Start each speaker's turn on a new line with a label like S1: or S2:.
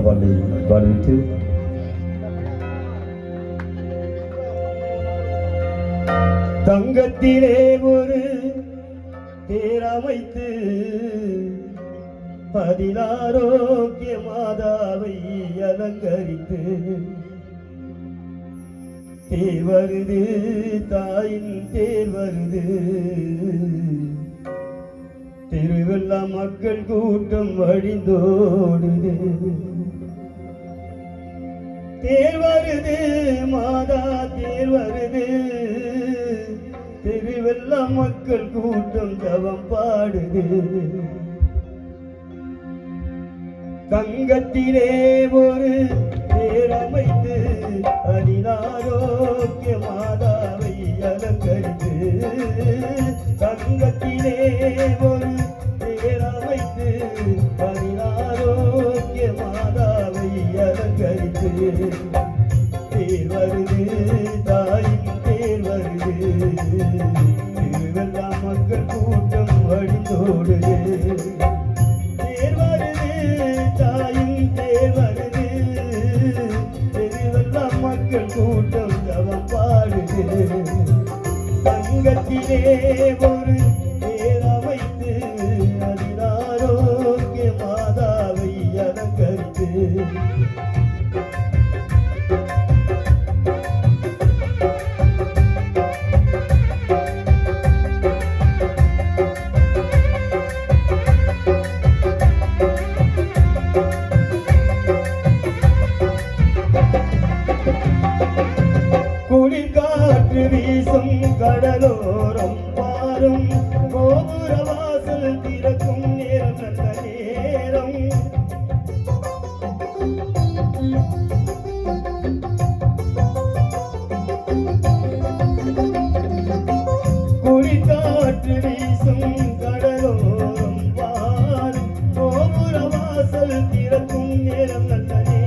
S1: வாழ்வித்து தங்கத்திலே ஒரு தேரமைத்து பதிலாரோக்கிய மாதாவை அலங்கரித்து தேர் வருது தாயின் தேர் வருது திருவெல்லாம் மக்கள் கூட்டம் வழிந்தோடுது தேர் வருது மாதா தேர் வருது திருவெல்லாம் மக்கள் கூட்டம் தவம் பாடுது தங்கத்திலே ஒரு தேரமைத்து அதிலாரோக்கிய மாதாவை அலங்கரித்து தங்கத்திலே ஒரு தேரமைத்து அதிலாரோக்கிய மாதாவை அலங்கரித்து தேர் வருது தாயின் தேர் வருது திருவெல்லாம் மக்கள் கூட்டம் வழிந்தோடுது தேர் வருது தாயின் தேர் வருது திருவெல்லாம் மக்கள் கூட்டம் தவம் பாடுது தங்கத்திலே ஒரு தேர் அமைத்து அதில் ஆரோக்கிய மாதாவை அலங்கரித்து குளிர்காற்று வீசும் கடலோரம் பாரும் கோபுர வாசல் திறக்கும் நேரம் நல்ல நேரம் குளிர்காற்று வீசும் கடலோரம் பாரும் கோபுர வாசல் திறக்கும் நேரம் நல்ல நேரம்